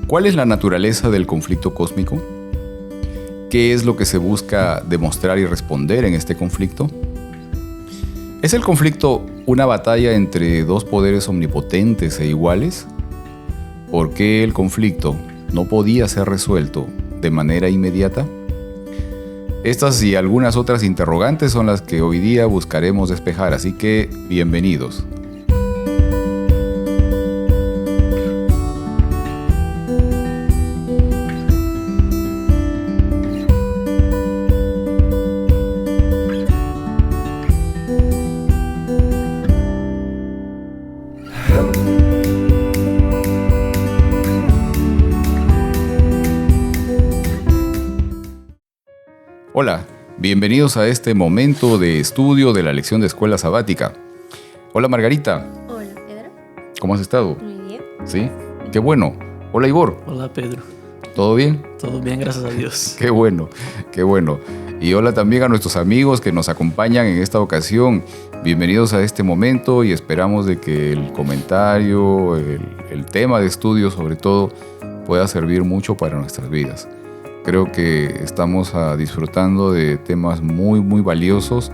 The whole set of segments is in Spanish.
¿Cuál es la naturaleza del conflicto cósmico? ¿Qué es lo que se busca demostrar y responder en este conflicto? ¿Es el conflicto una batalla entre dos poderes omnipotentes e iguales? ¿Por qué el conflicto no podía ser resuelto de manera inmediata? Estas y algunas otras interrogantes son las que hoy día buscaremos despejar, así que bienvenidos. Hola, bienvenidos a este momento de estudio de la lección de escuela sabática. Hola Margarita. Hola Pedro. ¿Cómo has estado? Muy bien. ¿Sí? Qué bueno. Hola Igor. Hola Pedro. ¿Todo bien? Todo bien, gracias a Dios. Qué bueno, qué bueno. Y hola también a nuestros amigos que nos acompañan en esta ocasión. Bienvenidos a este momento y esperamos de que el comentario, el tema de estudio sobre todo, pueda servir mucho para nuestras vidas. Creo que estamos disfrutando de temas muy, muy valiosos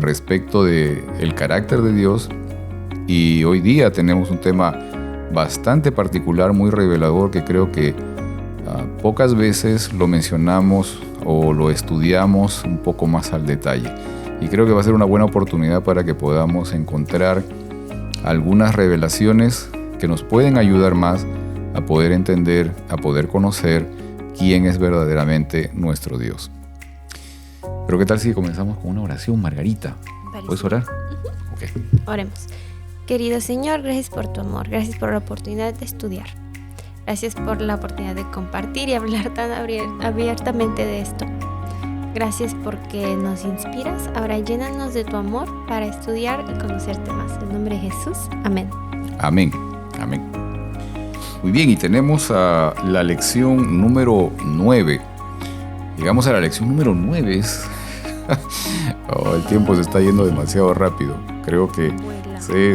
respecto del carácter de Dios. Y hoy día tenemos un tema bastante particular, muy revelador, que creo que pocas veces lo mencionamos o lo estudiamos un poco más al detalle. Y creo que va a ser una buena oportunidad para que podamos encontrar algunas revelaciones que nos pueden ayudar más a poder entender, a poder conocer quién es verdaderamente nuestro Dios. Pero ¿qué tal si comenzamos con una oración, Margarita? ¿Puedes orar? Okay. Oremos. Querido Señor, gracias por tu amor, gracias por la oportunidad de estudiar. Gracias por la oportunidad de compartir y hablar tan abiertamente de esto. Gracias porque nos inspiras. Ahora llénanos de tu amor para estudiar y conocerte más. En nombre de Jesús. Amén. Amén. Amén. Muy bien, y tenemos la lección número 9. Llegamos a la lección número 9. El tiempo se está yendo demasiado rápido. Creo que... Vuela. Sí.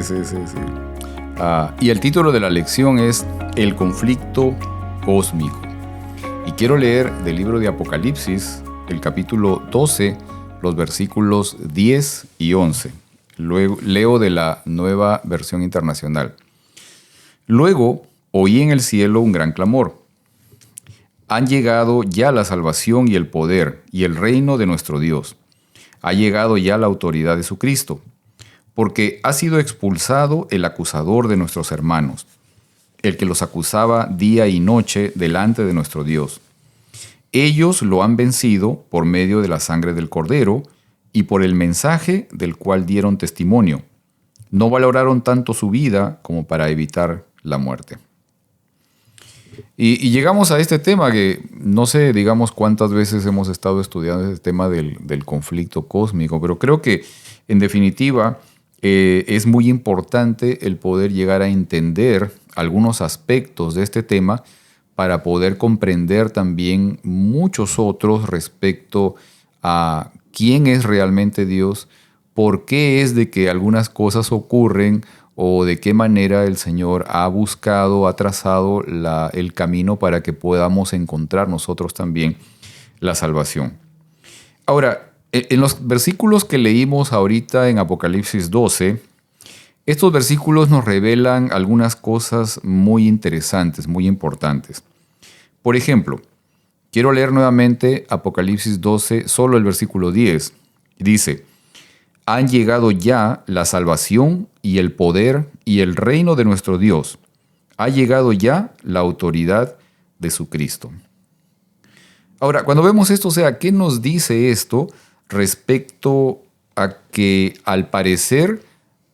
Y el título de la lección es El conflicto cósmico. Y quiero leer del libro de Apocalipsis, el capítulo 12, los versículos 10 y 11. Luego, leo de la Nueva Versión Internacional. Luego oí en el cielo un gran clamor. Han llegado ya la salvación y el poder y el reino de nuestro Dios. Ha llegado ya la autoridad de su Cristo, porque ha sido expulsado el acusador de nuestros hermanos, el que los acusaba día y noche delante de nuestro Dios. Ellos lo han vencido por medio de la sangre del Cordero y por el mensaje del cual dieron testimonio. No valoraron tanto su vida como para evitar la muerte. Y llegamos a este tema que no sé, digamos, cuántas veces hemos estado estudiando este tema del conflicto cósmico, pero creo que en definitiva es muy importante el poder llegar a entender algunos aspectos de este tema para poder comprender también muchos otros respecto a quién es realmente Dios, por qué es de que algunas cosas ocurren o de qué manera el Señor ha buscado, ha trazado el camino para que podamos encontrar nosotros también la salvación. Ahora, en los versículos que leímos ahorita en Apocalipsis 12, estos versículos nos revelan algunas cosas muy interesantes, muy importantes. Por ejemplo, quiero leer nuevamente Apocalipsis 12, solo el versículo 10. Dice: han llegado ya la salvación y el poder y el reino de nuestro Dios. Ha llegado ya la autoridad de su Cristo. Ahora, cuando vemos esto, o sea, ¿qué nos dice esto respecto a que al parecer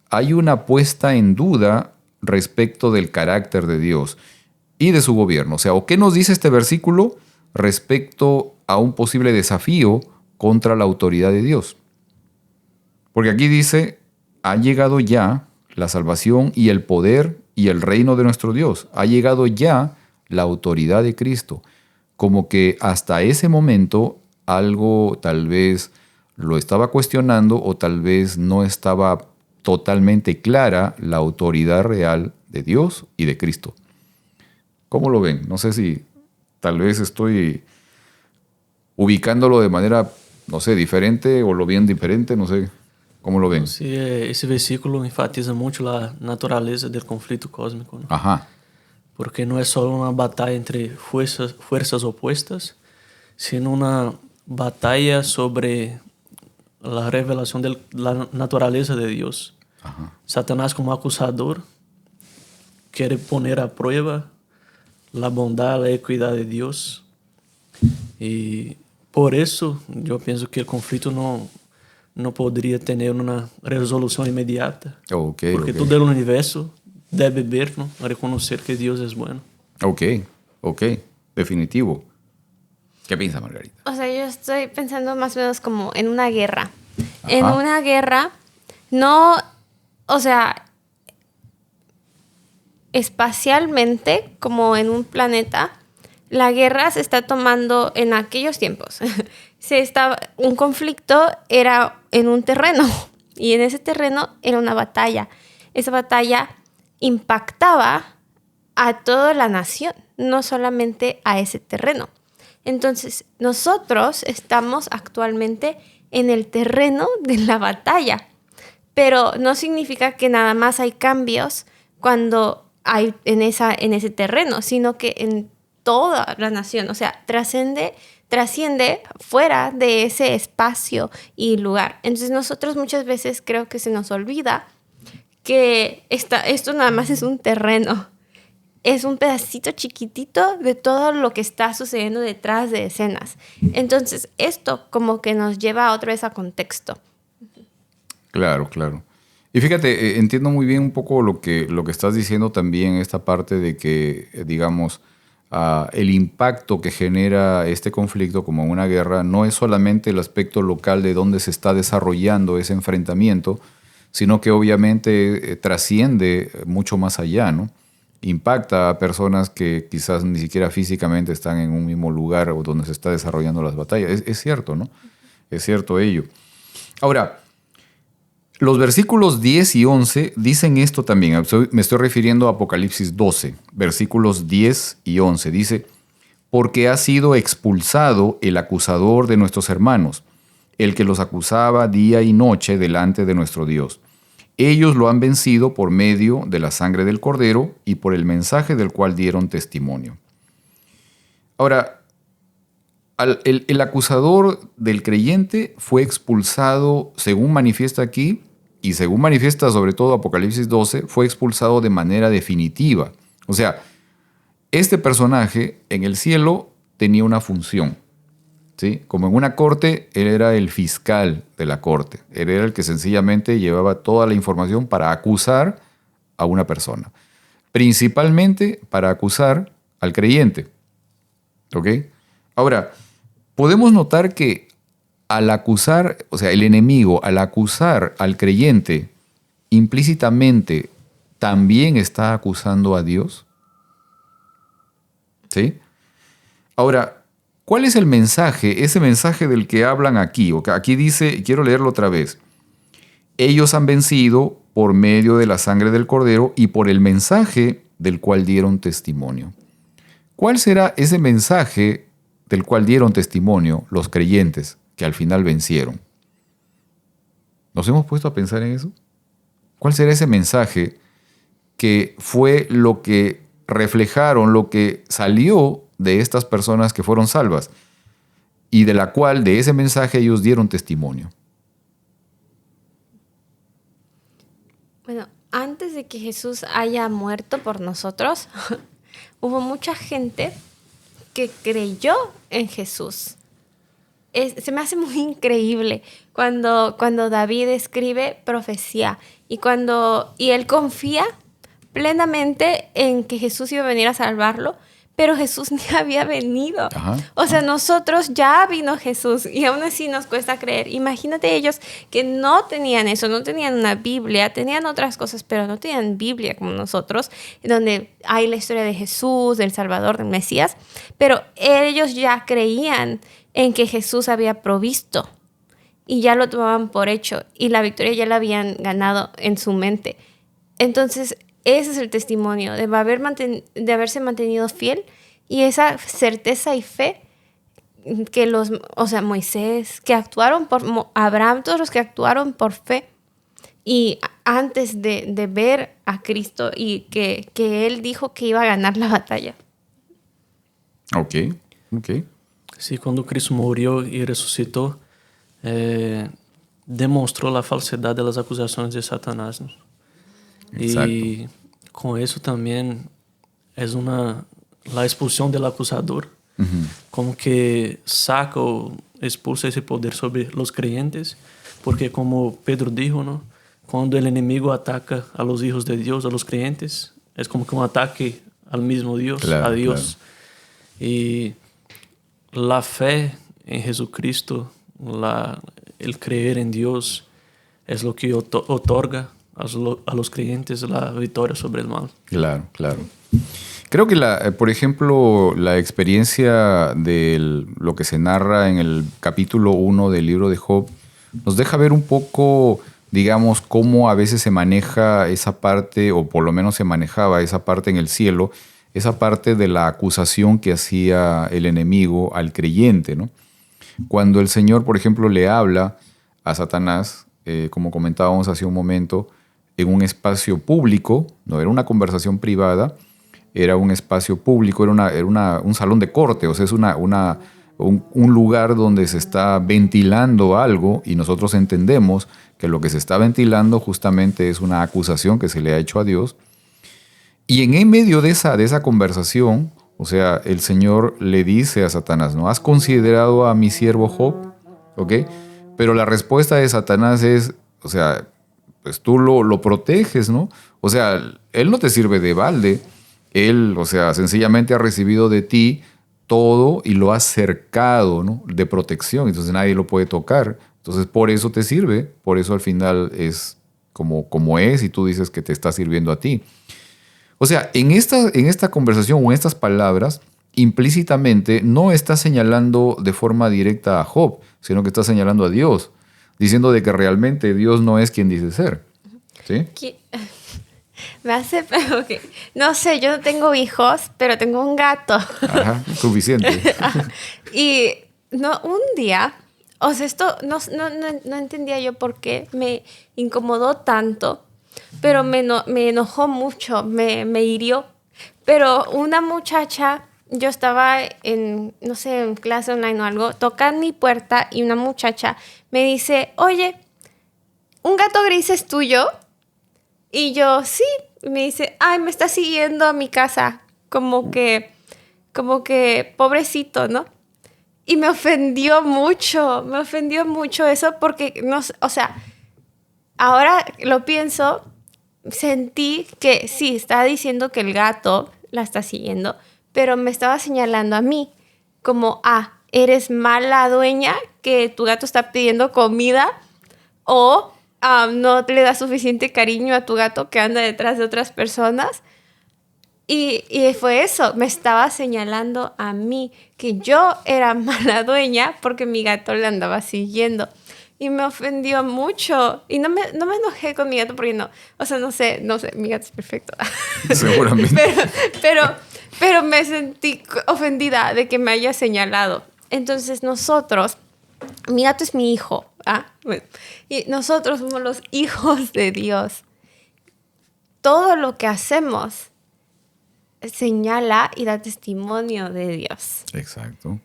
hay una puesta en duda respecto del carácter de Dios y de su gobierno? O sea, ¿o qué nos dice este versículo respecto a un posible desafío contra la autoridad de Dios? Porque aquí dice, ha llegado ya la salvación y el poder y el reino de nuestro Dios. Ha llegado ya la autoridad de Cristo. Como que hasta ese momento algo tal vez lo estaba cuestionando o tal vez no estaba totalmente clara la autoridad real de Dios y de Cristo. ¿Cómo lo ven? No sé si tal vez estoy ubicándolo de manera, no sé, diferente o lo ven diferente, no sé. ¿Cómo lo ven? Sí, esse versículo enfatiza muito a natureza do conflito cósmico, ¿no? Ajá. Porque não é só uma batalha entre fuerzas opuestas, sino uma batalha sobre a revelação da natureza de Deus. Ajá. Satanás, como acusador, quer poner a prueba a bondade, a equidade de Deus. E por isso, eu penso que o conflito não poderia ter uma resolução imediata. Ok. Porque todo o universo debe ver, ¿no? Reconocer que Dios es bueno. Ok. Definitivo. ¿Qué piensa, Margarita? O sea, yo estoy pensando más o menos como en una guerra. Ajá. En una guerra, no, o sea, espacialmente, como en un planeta, la guerra se está tomando en aquellos tiempos. Un conflicto era en un terreno y en ese terreno era una batalla. Esa batalla impactaba a toda la nación, no solamente a ese terreno. Entonces, nosotros estamos actualmente en el terreno de la batalla, pero no significa que nada más hay cambios cuando hay en ese terreno, sino que en toda la nación, o sea, trasciende fuera de ese espacio y lugar. Entonces nosotros muchas veces creo que se nos olvida que esto nada más es un terreno, es un pedacito chiquitito de todo lo que está sucediendo detrás de escenas. Entonces esto como que nos lleva otra vez a contexto. Claro. Y fíjate, entiendo muy bien un poco lo que estás diciendo también, esta parte de que, digamos, el impacto que genera este conflicto como una guerra no es solamente el aspecto local de donde se está desarrollando ese enfrentamiento, sino que obviamente trasciende mucho más allá, ¿no? Impacta a personas que quizás ni siquiera físicamente están en un mismo lugar o donde se está desarrollando las batallas. Es cierto, ¿no? Es cierto ello. Ahora, los versículos 10 y 11 dicen esto también. Me estoy refiriendo a Apocalipsis 12, versículos 10 y 11. Dice, porque ha sido expulsado el acusador de nuestros hermanos, el que los acusaba día y noche delante de nuestro Dios. Ellos lo han vencido por medio de la sangre del Cordero y por el mensaje del cual dieron testimonio. Ahora, el acusador del creyente fue expulsado, según manifiesta aquí, y según manifiesta sobre todo Apocalipsis 12, fue expulsado de manera definitiva. O sea, este personaje en el cielo tenía una función, ¿sí? Como en una corte, él era el fiscal de la corte. Él era el que sencillamente llevaba toda la información para acusar a una persona. Principalmente para acusar al creyente. ¿Ok? Ahora, podemos notar que al acusar, o sea, el enemigo, al acusar al creyente, implícitamente también está acusando a Dios. ¿Sí? Ahora, ¿cuál es el mensaje? Ese mensaje del que hablan aquí. Aquí dice, quiero leerlo otra vez. Ellos han vencido por medio de la sangre del Cordero y por el mensaje del cual dieron testimonio. ¿Cuál será ese mensaje del cual dieron testimonio los creyentes que al final vencieron? ¿Nos hemos puesto a pensar en eso? ¿Cuál será ese mensaje que fue lo que reflejaron, lo que salió de estas personas que fueron salvas y de la cual, de ese mensaje, ellos dieron testimonio? Bueno, antes de que Jesús haya muerto por nosotros, hubo mucha gente que creyó en Jesús. Se me hace muy increíble cuando David escribe profecía y él confía plenamente en que Jesús iba a venir a salvarlo, pero Jesús ni había venido. O sea, nosotros ya vino Jesús y aún así nos cuesta creer. Imagínate ellos que no tenían eso, no tenían una Biblia, tenían otras cosas, pero no tenían Biblia como nosotros, donde hay la historia de Jesús, del Salvador, del Mesías, pero ellos ya creían en que Jesús había provisto y ya lo tomaban por hecho y la victoria ya la habían ganado en su mente. Entonces, Ese es el testimonio de haberse mantenido fiel y esa certeza y fe que Moisés, que actuaron Abraham, todos los que actuaron por fe y antes de ver a Cristo y que él dijo que iba a ganar la batalla. Ok. Sí, cuando Cristo murió y resucitó, demostró la falsedad de las acusaciones de Satanás, ¿no? Y con eso también es la expulsión del acusador, como que saca o expulsa ese poder sobre los creyentes, porque como Pedro dijo, ¿no? Cuando el enemigo ataca a los hijos de Dios, a los creyentes, es como que un ataque al mismo Dios, a Dios. Claro. Y la fe en Jesucristo, el creer en Dios, es lo que otorga a los creyentes la victoria sobre el mal. Claro. Creo que, por ejemplo, la experiencia de lo que se narra en el capítulo 1 del libro de Job nos deja ver un poco, digamos, cómo a veces se maneja esa parte, o por lo menos se manejaba esa parte en el cielo, esa parte de la acusación que hacía el enemigo al creyente, ¿no? Cuando el Señor, por ejemplo, le habla a Satanás, como comentábamos hace un momento, en un espacio público, no era una conversación privada, era un espacio público, era un salón de corte, o sea, es un lugar donde se está ventilando algo y nosotros entendemos que lo que se está ventilando justamente es una acusación que se le ha hecho a Dios. Y en medio de esa conversación, o sea, el Señor le dice a Satanás, ¿no? ¿Has considerado a mi siervo Job? ¿Ok? Pero la respuesta de Satanás es, o sea, pues tú lo proteges, ¿no? O sea, él no te sirve de balde. Él, o sea, sencillamente ha recibido de ti todo y lo ha cercado, ¿no? De protección. Entonces nadie lo puede tocar. Entonces por eso te sirve. Por eso al final es como es y tú dices que te está sirviendo a ti. O sea, en esta conversación o en estas palabras, implícitamente no está señalando de forma directa a Job, sino que está señalando a Dios, diciendo de que realmente Dios no es quien dice ser. ¿Sí? Me hace... Okay. No sé, yo no tengo hijos, pero tengo un gato. Ajá, suficiente. Y un día, o sea, esto no entendía yo por qué me incomodó tanto, pero me enojó mucho, me hirió. Pero una muchacha, yo estaba en clase online o algo, tocan mi puerta y una muchacha me dice, oye, ¿un gato gris es tuyo? Y yo, sí. Me dice, ay, me está siguiendo a mi casa. Como que pobrecito, ¿no? Y me ofendió mucho eso porque, o sea, ahora lo pienso, sentí que sí, estaba diciendo que el gato la está siguiendo, pero me estaba señalando a mí, como, eres mala dueña que tu gato está pidiendo comida o... no le das suficiente cariño a tu gato que anda detrás de otras personas. Y fue eso, me estaba señalando a mí que yo era mala dueña porque mi gato le andaba siguiendo. Y me ofendió mucho. Y no me enojé con mi gato porque no sé, mi gato es perfecto. Seguramente. pero me sentí ofendida de que me haya señalado. Entonces mi gato es mi hijo. Bueno, y nosotros somos los hijos de Dios. Todo lo que hacemos señala y da testimonio de Dios. Exacto.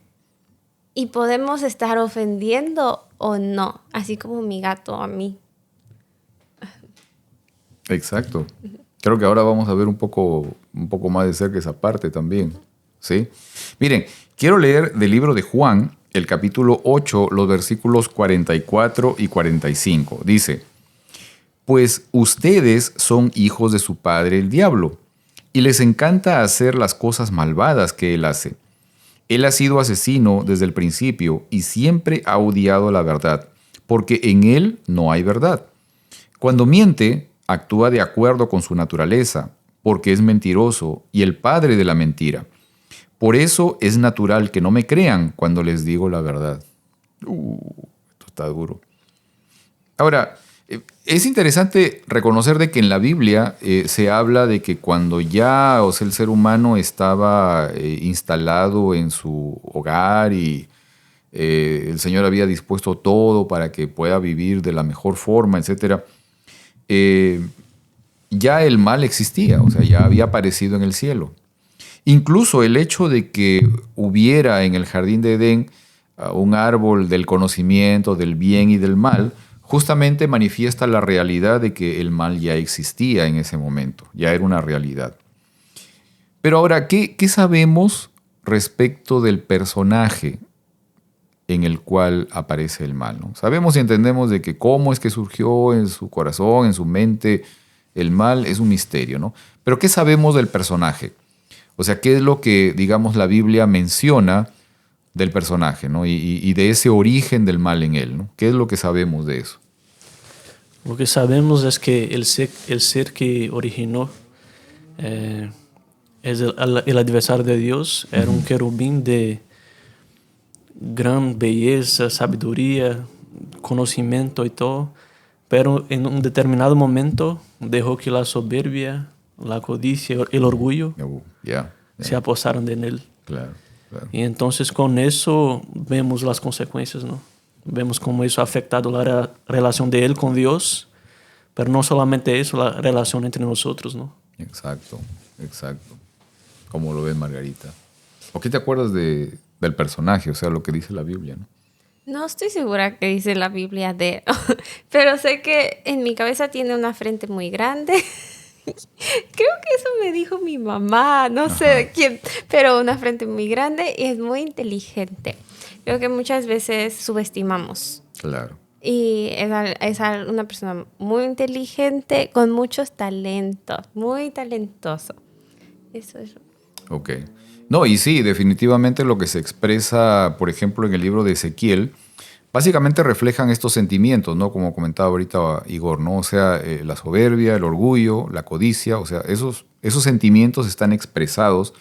Y podemos estar ofendiendo o no, así como mi gato a mí. Exacto. Creo que ahora vamos a ver un poco más de cerca esa parte también. ¿Sí? Miren, quiero leer del libro de Juan, el capítulo 8, los versículos 44 y 45. Dice, pues ustedes son hijos de su padre el diablo, y les encanta hacer las cosas malvadas que él hace. Él ha sido asesino desde el principio y siempre ha odiado la verdad, porque en él no hay verdad. Cuando miente, actúa de acuerdo con su naturaleza, porque es mentiroso y el padre de la mentira. Por eso es natural que no me crean cuando les digo la verdad. Esto está duro. Ahora, Es interesante reconocer de que en la Biblia se habla de que cuando ya, o sea, el ser humano estaba instalado en su hogar y el Señor había dispuesto todo para que pueda vivir de la mejor forma, etcétera, ya el mal existía, o sea, ya había aparecido en el cielo. Incluso el hecho de que hubiera en el jardín de Edén un árbol del conocimiento del bien y del mal, justamente manifiesta la realidad de que el mal ya existía en ese momento, ya era una realidad. Pero ahora, ¿qué sabemos respecto del personaje en el cual aparece el mal, ¿no? Sabemos y entendemos de que cómo es que surgió en su corazón, en su mente, el mal es un misterio, ¿no? Pero ¿qué sabemos del personaje? O sea, ¿qué es lo que, digamos, la Biblia menciona del personaje, ¿no? Y de ese origen del mal en él, ¿no? ¿Qué es lo que sabemos de eso? Lo que sabemos es que el ser que originó es el adversario de Dios, era un querubín de gran belleza, sabiduría, conocimiento y todo, pero en un determinado momento dejó que la soberbia, la codicia, el orgullo se aposaron de él. Claro, claro. Y entonces con eso vemos las consecuencias, ¿no? Vemos cómo eso ha afectado la relación de él con Dios, pero no solamente eso, la relación entre nosotros, ¿no? Exacto, exacto. ¿Cómo lo ves, Margarita? ¿O qué te acuerdas del personaje? O sea, lo que dice la Biblia, ¿no? No estoy segura que dice la Biblia de... pero sé que en mi cabeza tiene una frente muy grande. Creo que eso me dijo mi mamá, no sé de quién, pero una frente muy grande y es muy inteligente. Creo que muchas veces subestimamos. Claro. Y es una persona muy inteligente, con muchos talentos, muy talentoso. Eso es. Ok. No, y sí, definitivamente lo que se expresa, por ejemplo, en el libro de Ezequiel, básicamente reflejan estos sentimientos, ¿no? Como comentaba ahorita Igor, ¿no? O sea, la soberbia, el orgullo, la codicia, o sea, esos sentimientos están expresados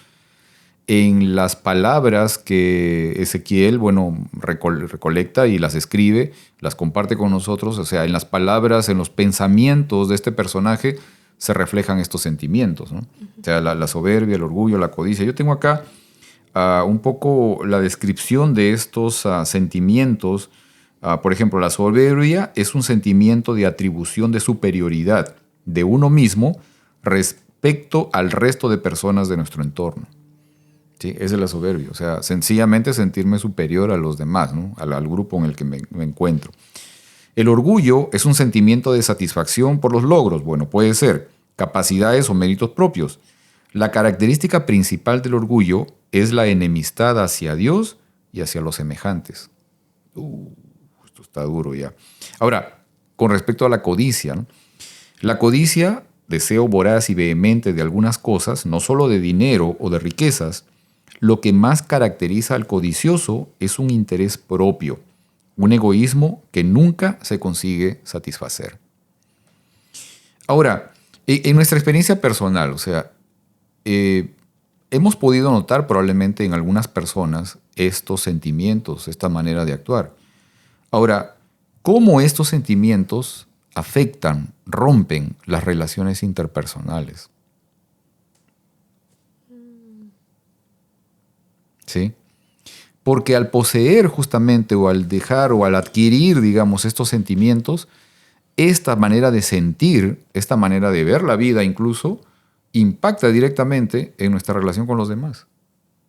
en las palabras que Ezequiel, bueno, recolecta y las escribe, las comparte con nosotros, o sea, en las palabras, en los pensamientos de este personaje se reflejan estos sentimientos, ¿no? O sea, la soberbia, el orgullo, la codicia. Yo tengo acá un poco la descripción de estos sentimientos. Por ejemplo, la soberbia es un sentimiento de atribución de superioridad de uno mismo respecto al resto de personas de nuestro entorno. ¿Sí? Esa es la soberbia. O sea, sencillamente sentirme superior a los demás, ¿no? Al grupo en el que me encuentro. El orgullo es un sentimiento de satisfacción por los logros. Bueno, puede ser capacidades o méritos propios. La característica principal del orgullo es la enemistad hacia Dios y hacia los semejantes. Esto está duro ya. Ahora, con respecto a la codicia, ¿no? La codicia, deseo voraz y vehemente de algunas cosas, no solo de dinero o de riquezas, lo que más caracteriza al codicioso es un interés propio, un egoísmo que nunca se consigue satisfacer. Ahora, en nuestra experiencia personal, o sea, hemos podido notar probablemente en algunas personas estos sentimientos, esta manera de actuar. Ahora, ¿cómo estos sentimientos afectan, rompen las relaciones interpersonales? ¿Sí? Porque al poseer justamente o al dejar o al adquirir, digamos, estos sentimientos, esta manera de sentir, esta manera de ver la vida incluso, impacta directamente en nuestra relación con los demás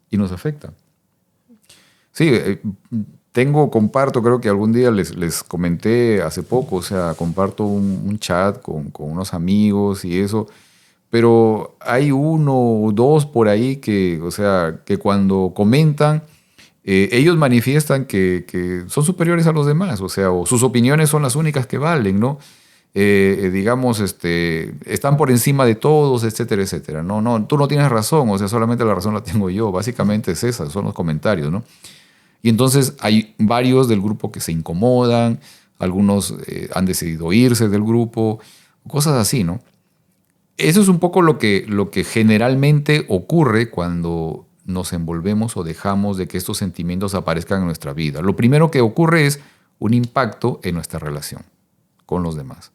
y nos afecta. Sí, comparto, creo que algún día les comenté hace poco, o sea, comparto un chat con unos amigos y eso, pero hay uno o dos por ahí que, o sea, que cuando comentan, ellos manifiestan que son superiores a los demás, o sea, o sus opiniones son las únicas que valen, ¿no? Digamos, están por encima de todos, etcétera, etcétera. No, tú no tienes razón, o sea, solamente la razón la tengo yo. Básicamente es esa, son los comentarios, ¿no? Y entonces hay varios del grupo que se incomodan, algunos han decidido irse del grupo, cosas así, ¿no? Eso es un poco lo que generalmente ocurre cuando nos envolvemos o dejamos de que estos sentimientos aparezcan en nuestra vida. Lo primero que ocurre es un impacto en nuestra relación. con los demás.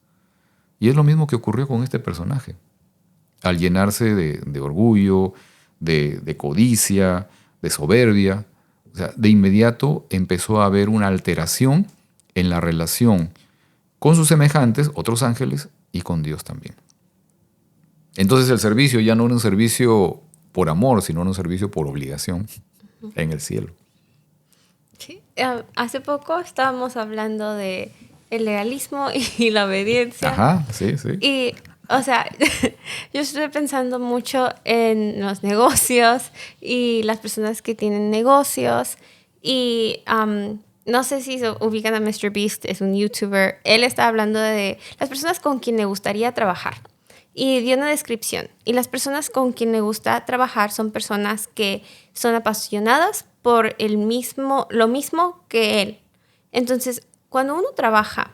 Y es lo mismo que ocurrió con este personaje. Al llenarse de orgullo, de codicia, de soberbia, o sea, de inmediato empezó a haber una alteración en la relación con sus semejantes, otros ángeles, y con Dios también. Entonces el servicio ya no era un servicio por amor, sino un servicio por obligación en el cielo. Sí. Hace poco estábamos hablando de el legalismo y la obediencia. Ajá, sí, sí. Y, o sea, yo estoy pensando mucho en los negocios y las personas que tienen negocios. Y no sé si se ubican a MrBeast, es un YouTuber. Él está hablando de las personas con quien le gustaría trabajar. Y dio una descripción. Y las personas con quien le gusta trabajar son personas que son apasionadas por lo mismo que él. Entonces, cuando uno trabaja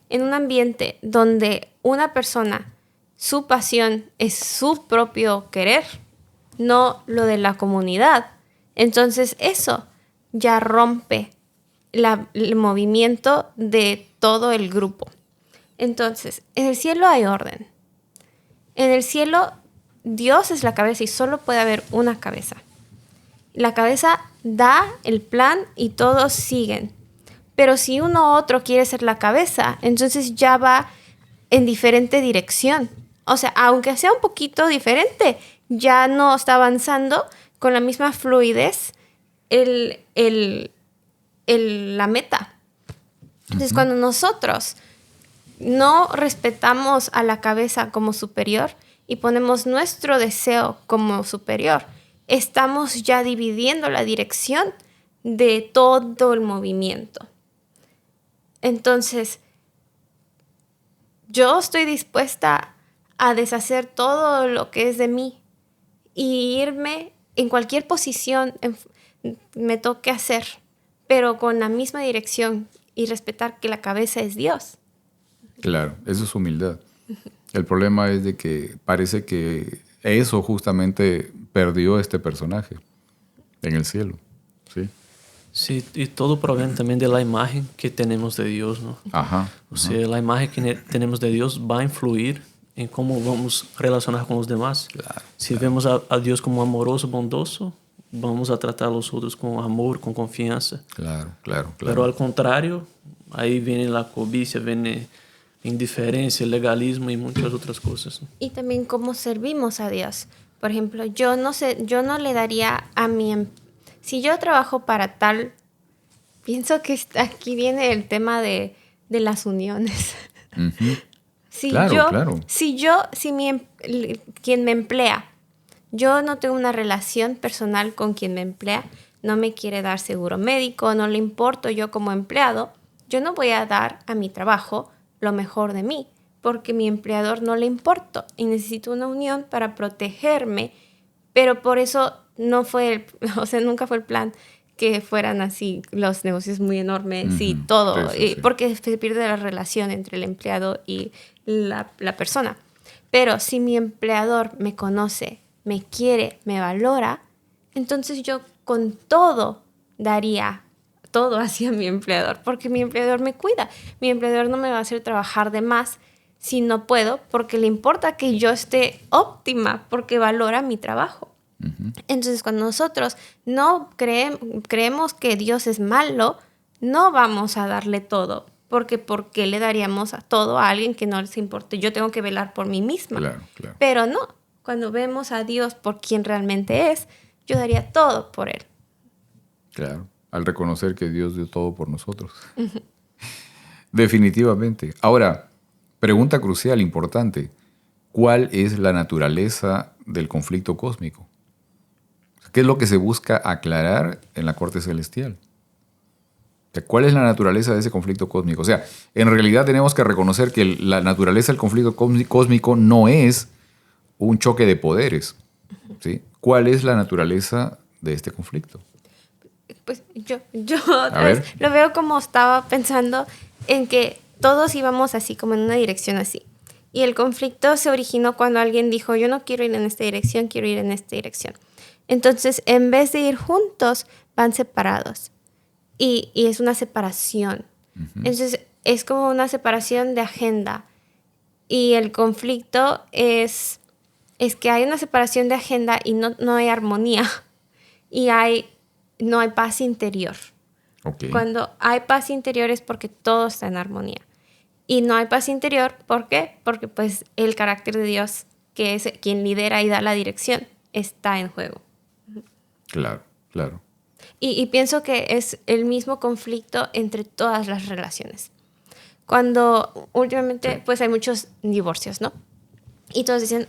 en un ambiente donde una persona, su pasión es su propio querer, no lo de la comunidad, entonces eso ya rompe el movimiento de todo el grupo. Entonces, en el cielo hay orden. En el cielo, Dios es la cabeza y solo puede haber una cabeza. La cabeza da el plan y todos siguen. Pero si uno u otro quiere ser la cabeza, entonces ya va en diferente dirección. O sea, aunque sea un poquito diferente, ya no está avanzando con la misma fluidez la meta. Entonces, cuando nosotros no respetamos a la cabeza como superior y ponemos nuestro deseo como superior, estamos ya dividiendo la dirección de todo el movimiento. Entonces, yo estoy dispuesta a deshacer todo lo que es de mí y irme en cualquier posición me toque hacer, pero con la misma dirección y respetar que la cabeza es Dios. Claro, eso es humildad. El problema es de que parece que eso justamente perdió este personaje en el cielo. Sí. Sí, y todo proviene también de la imagen que tenemos de Dios, ¿no? Ajá. O sea, la imagen que tenemos de Dios va a influir en cómo vamos a relacionar con los demás. Claro, si vemos a Dios como amoroso, bondoso, vamos a tratar a los otros con amor, con confianza. Claro. Pero al contrario, ahí viene la codicia, viene indiferencia, el legalismo y muchas otras cosas. Y también cómo servimos a Dios. Por ejemplo, yo no le daría a si yo trabajo para tal, pienso que aquí viene el tema de las uniones. Uh-huh. Claro. Quien me emplea, yo no tengo una relación personal con quien me emplea, no me quiere dar seguro médico, no le importo yo como empleado, yo no voy a dar a mi trabajo lo mejor de mí, porque mi empleador no le importo y necesito una unión para protegerme, pero por eso nunca fue el plan que fueran así los negocios muy enormes y todo, sí. porque se pierde la relación entre el empleado y la persona. Pero si mi empleador me conoce, me quiere, me valora, entonces yo con todo daría todo hacia mi empleador, porque mi empleador me cuida. Mi empleador no me va a hacer trabajar de más si no puedo, porque le importa que yo esté óptima, porque valora mi trabajo. Uh-huh. Entonces, cuando nosotros no creemos que Dios es malo, no vamos a darle todo, porque ¿por qué le daríamos todo a alguien que no les importe? Yo tengo que velar por mí misma. Claro. Pero no, cuando vemos a Dios por quien realmente es, yo daría todo por Él. Claro. Al reconocer que Dios dio todo por nosotros. Uh-huh. Definitivamente. Ahora, pregunta crucial, importante. ¿Cuál es la naturaleza del conflicto cósmico? ¿Qué es lo que se busca aclarar en la corte celestial? ¿Cuál es la naturaleza de ese conflicto cósmico? O sea, en realidad tenemos que reconocer que la naturaleza del conflicto cósmico no es un choque de poderes. ¿Sí? ¿Cuál es la naturaleza de este conflicto? Pues yo otra vez lo veo como estaba pensando en que todos íbamos así, como en una dirección así. Y el conflicto se originó cuando alguien dijo, yo no quiero ir en esta dirección, quiero ir en esta dirección. Entonces, en vez de ir juntos, van separados. Y es una separación. Uh-huh. Entonces, es como una separación de agenda. Y el conflicto es que hay una separación de agenda y no hay armonía. Y no hay paz interior. Okay. Cuando hay paz interior es porque todo está en armonía. Y no hay paz interior, ¿por qué? Porque pues el carácter de Dios, que es quien lidera y da la dirección, está en juego. Claro, claro. Y pienso que es el mismo conflicto entre todas las relaciones. Cuando últimamente Sí. pues hay muchos divorcios, ¿no? Y todos dicen,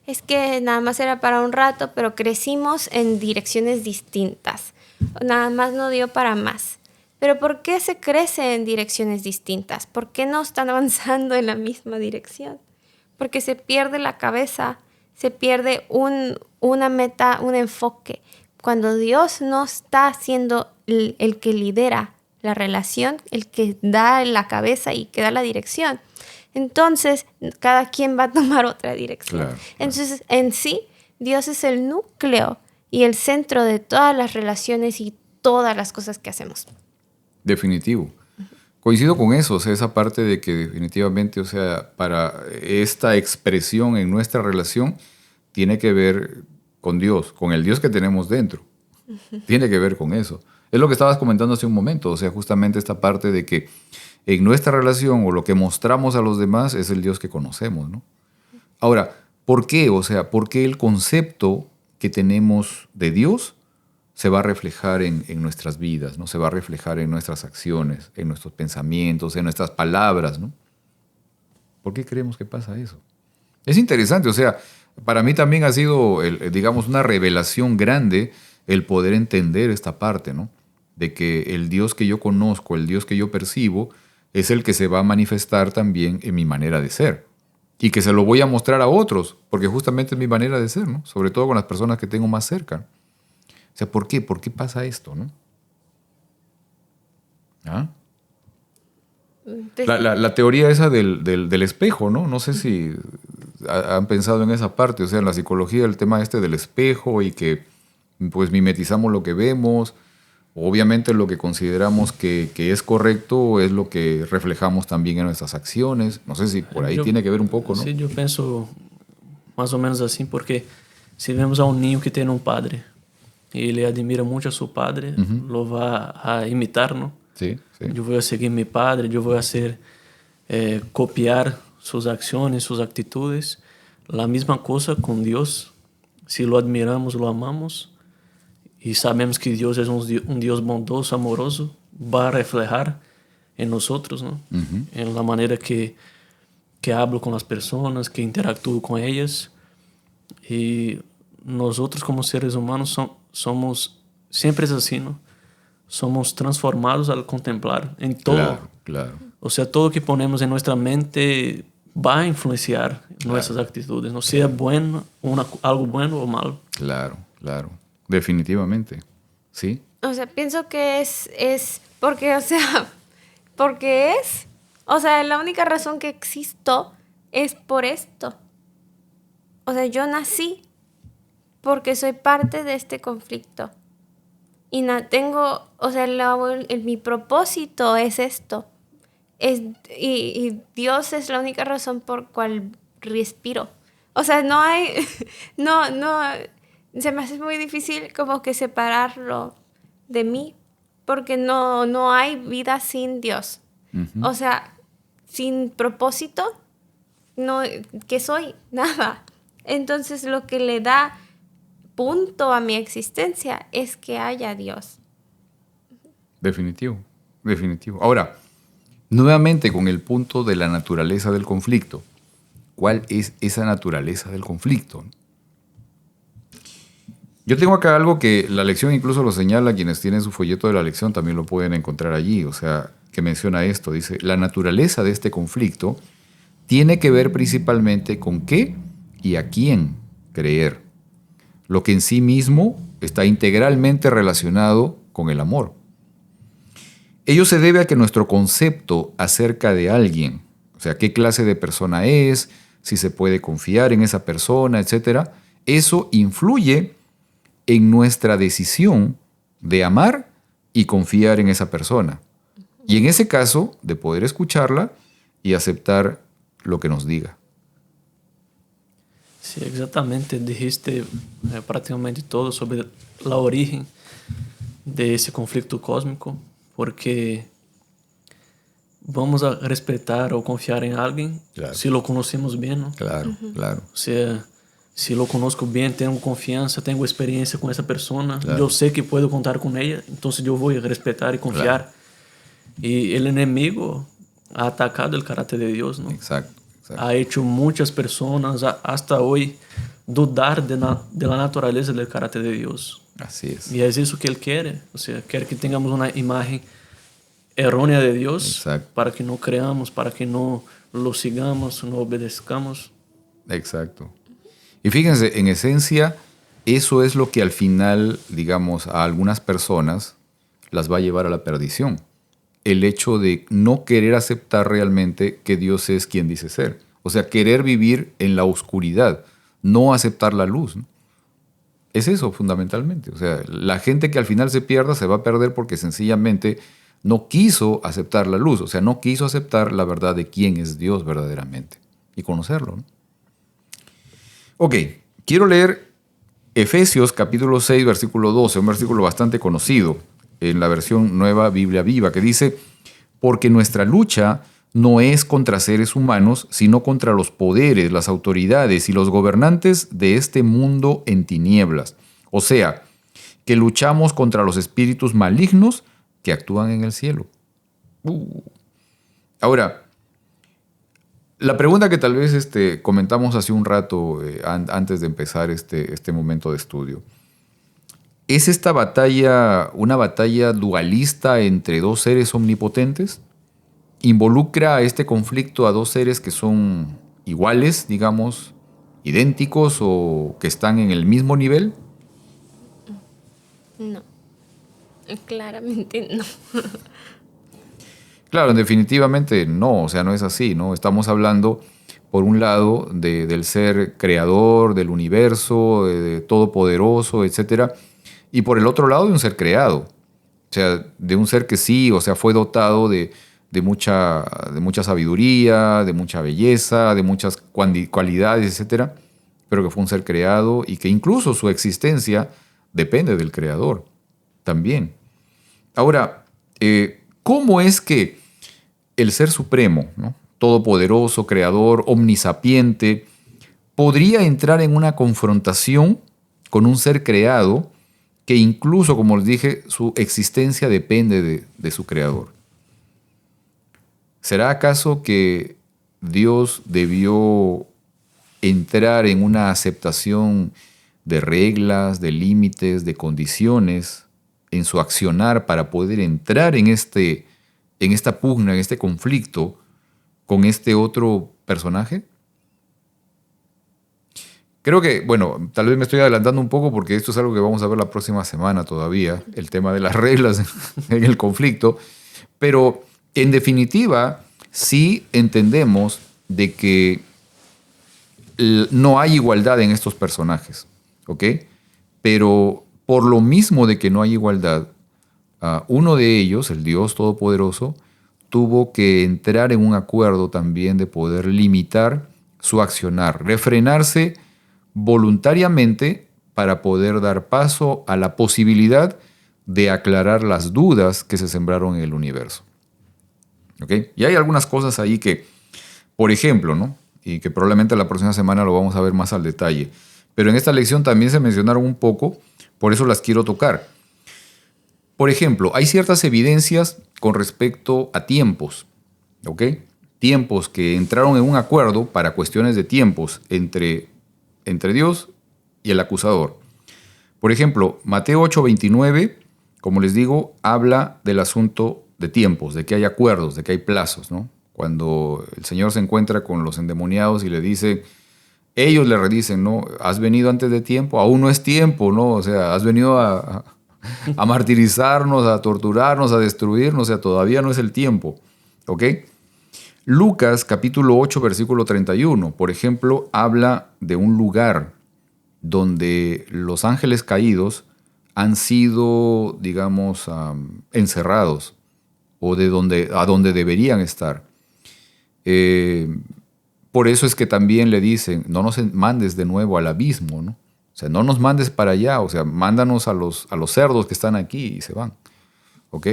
es que nada más era para un rato, pero crecimos en direcciones distintas. Nada más no dio para más. Pero ¿por qué se crece en direcciones distintas? ¿Por qué no están avanzando en la misma dirección? Porque se pierde la cabeza, se pierde una meta, un enfoque. Cuando Dios no está siendo el que lidera la relación, el que da la cabeza y que da la dirección, entonces cada quien va a tomar otra dirección. Claro. Entonces, en sí, Dios es el núcleo y el centro de todas las relaciones y todas las cosas que hacemos. Definitivo. Coincido con eso, o sea, esa parte de que definitivamente, o sea, para esta expresión en nuestra relación tiene que ver con Dios, con el Dios que tenemos dentro. Tiene que ver con eso. Es lo que estabas comentando hace un momento, o sea, justamente esta parte de que en nuestra relación o lo que mostramos a los demás es el Dios que conocemos, ¿no? Ahora, ¿por qué? O sea, ¿por qué el concepto que tenemos de Dios se va a reflejar en nuestras vidas, ¿no? Se va a reflejar en nuestras acciones, en nuestros pensamientos, en nuestras palabras, ¿no? ¿Por qué creemos que pasa eso? Es interesante, o sea, para mí también ha sido, digamos, una revelación grande el poder entender esta parte, ¿no? De que el Dios que yo conozco, el Dios que yo percibo, es el que se va a manifestar también en mi manera de ser. Y que se lo voy a mostrar a otros, porque justamente es mi manera de ser, ¿no? Sobre todo con las personas que tengo más cerca. O sea, ¿por qué? ¿Por qué pasa esto, no? ¿Ah? La teoría esa del espejo, ¿no? No sé si han pensado en esa parte, o sea, en la psicología el tema este del espejo y que pues mimetizamos lo que vemos. Obviamente lo que consideramos que es correcto es lo que reflejamos también en nuestras acciones. No sé si por ahí tiene que ver un poco, ¿no? Sí, yo pienso más o menos así, porque si vemos a un niño que tiene un padre y le admira mucho a su padre, lo va a imitar, ¿no? Sí, sí. Yo voy a seguir mi padre, yo voy a hacer, copiar sus acciones, sus actitudes. La misma cosa con Dios. Si lo admiramos, lo amamos, y sabemos que Dios es un Dios bondoso, amoroso, va a reflejar en nosotros, ¿no? En la manera que hablo con las personas, que interactúo con ellas. Y nosotros como seres humanos somos, siempre es así, ¿no? Somos transformados al contemplar en todo. Claro, claro. O sea, todo que ponemos en nuestra mente va a influenciar nuestras actitudes, no sea bueno, algo bueno o malo. Claro, claro. Definitivamente. Sí. O sea, pienso que es porque, o sea, porque o sea, la única razón que existo es por esto. O sea, yo nací porque soy parte de este conflicto. Y tengo, o sea, mi propósito es esto. Y Dios es la única razón por cual respiro. O sea, no hay, no, se me hace muy difícil como que separarlo de mí, porque no hay vida sin Dios. O sea, sin propósito, no, ¿qué soy? Nada. Entonces lo que le da punto a mi existencia es que haya Dios. Definitivo, definitivo. Ahora, nuevamente con el punto de la naturaleza del conflicto. ¿Cuál es esa naturaleza del conflicto? Yo tengo acá algo que la lección incluso lo señala, quienes tienen su folleto de la lección también lo pueden encontrar allí, o sea, que menciona esto, dice, la naturaleza de este conflicto tiene que ver principalmente con qué y a quién creer, lo que en sí mismo está integralmente relacionado con el amor. Ello se debe a que nuestro concepto acerca de alguien, o sea, qué clase de persona es, si se puede confiar en esa persona, etc., eso influye en nuestra decisión de amar y confiar en esa persona. Y en ese caso, de poder escucharla y aceptar lo que nos diga. Sí, exatamente. Dijiste prácticamente todo sobre la origen de ese conflicto cósmico, porque vamos a respetar o confiar en alguien si lo conocemos bien, ¿no? Claro, claro. O sea, si lo conozco bien, tengo confianza, tengo experiencia con esa persona, Claro. yo sé que puedo contar con ella, entonces yo voy a respetar y confiar. Y el enemigo ha atacado el carácter de Dios, ¿no? Exacto. Ha hecho muchas personas hasta hoy dudar de la naturaleza del carácter de Dios. Así es. Y es eso que Él quiere. O sea, quiere que tengamos una imagen errónea de Dios. Exacto. Para que no creamos, para que no lo sigamos, no obedezcamos. Exacto. Y fíjense, en esencia, eso es lo que al final, digamos, a algunas personas las va a llevar a la perdición. El hecho de no querer aceptar realmente que Dios es quien dice ser. O sea, querer vivir en la oscuridad, no aceptar la luz, ¿no? Es eso fundamentalmente. O sea, la gente que al final se pierda se va a perder porque sencillamente no quiso aceptar la luz. O sea, no quiso aceptar la verdad de quién es Dios verdaderamente y conocerlo, ¿no? Ok, quiero leer Efesios capítulo 6, versículo 12, un versículo bastante conocido en la versión Nueva Biblia Viva, que dice: porque nuestra lucha no es contra seres humanos, sino contra los poderes, las autoridades y los gobernantes de este mundo en tinieblas. O sea, que luchamos contra los espíritus malignos que actúan en el cielo. Ahora, la pregunta que tal vez comentamos hace un rato antes de empezar este momento de estudio. ¿Es esta batalla una batalla dualista entre dos seres omnipotentes? ¿Involucra a este conflicto a dos seres que son iguales, digamos, idénticos o que están en el mismo nivel? No, claramente no. Claro, definitivamente no, o sea, no es así, ¿no? Estamos hablando, por un lado, del ser creador, del universo, de todopoderoso, etcétera, y por el otro lado, de un ser creado. O sea, de un ser que sí, o sea, fue dotado de mucha sabiduría, de mucha belleza, de muchas cualidades, etcétera, pero que fue un ser creado y que incluso su existencia depende del creador también. Ahora, ¿cómo es que el Ser Supremo, ¿no?, todopoderoso, creador, omnisapiente, podría entrar en una confrontación con un ser creado que incluso, como les dije, su existencia depende de su creador? ¿Será acaso que Dios debió entrar en una aceptación de reglas, de límites, de condiciones en su accionar para poder entrar en esta pugna, en este conflicto con este otro personaje? Creo que, bueno, tal vez me estoy adelantando un poco porque esto es algo que vamos a ver la próxima semana todavía, el tema de las reglas en el conflicto, pero en definitiva sí entendemos de que no hay igualdad en estos personajes, ¿ok? Pero por lo mismo de que no hay igualdad, uno de ellos, el Dios Todopoderoso, tuvo que entrar en un acuerdo también de poder limitar su accionar, refrenarse voluntariamente para poder dar paso a la posibilidad de aclarar las dudas que se sembraron en el universo. ¿Ok? Y hay algunas cosas ahí que, por ejemplo, ¿no?, y que probablemente la próxima semana lo vamos a ver más al detalle, pero en esta lección también se mencionaron un poco, por eso las quiero tocar. Por ejemplo, hay ciertas evidencias con respecto a tiempos, ¿ok? Tiempos que entraron en un acuerdo para cuestiones de tiempos entre Dios y el acusador. Por ejemplo, Mateo 8:29, como les digo, habla del asunto de tiempos, de que hay acuerdos, de que hay plazos, ¿no? Cuando el Señor se encuentra con los endemoniados y le dice, ellos le redicen, ¿no?, has venido antes de tiempo, aún no es tiempo, ¿no? O sea, has venido a martirizarnos, a torturarnos, a destruirnos, o sea, todavía no es el tiempo, ¿ok? Lucas capítulo 8, versículo 31, por ejemplo, habla de un lugar donde los ángeles caídos han sido, digamos, encerrados o a donde deberían estar. Por eso es que también le dicen, no nos mandes de nuevo al abismo, ¿no? O sea, no nos mandes para allá, o sea, mándanos a los cerdos que están aquí y se van. ¿Ok?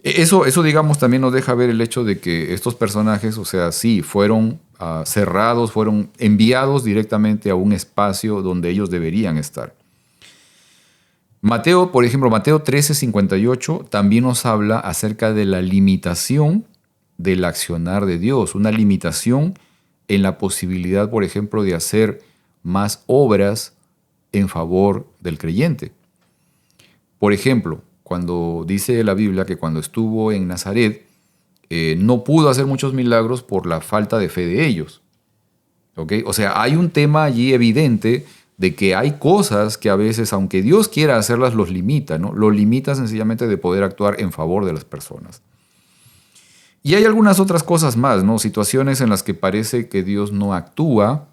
Eso, digamos, también nos deja ver el hecho de que estos personajes, o sea, sí, fueron cerrados, fueron enviados directamente a un espacio donde ellos deberían estar. Mateo, por ejemplo, Mateo 13:58 también nos habla acerca de la limitación del accionar de Dios, una limitación en la posibilidad, por ejemplo, de hacer más obras en favor del creyente. Por ejemplo, cuando dice la Biblia que cuando estuvo en Nazaret, no pudo hacer muchos milagros por la falta de fe de ellos. ¿Ok? O sea, hay un tema allí evidente de que hay cosas que a veces, aunque Dios quiera hacerlas, los limita, ¿no? Lo limita sencillamente de poder actuar en favor de las personas. Y hay algunas otras cosas más, ¿no? Situaciones en las que parece que Dios no actúa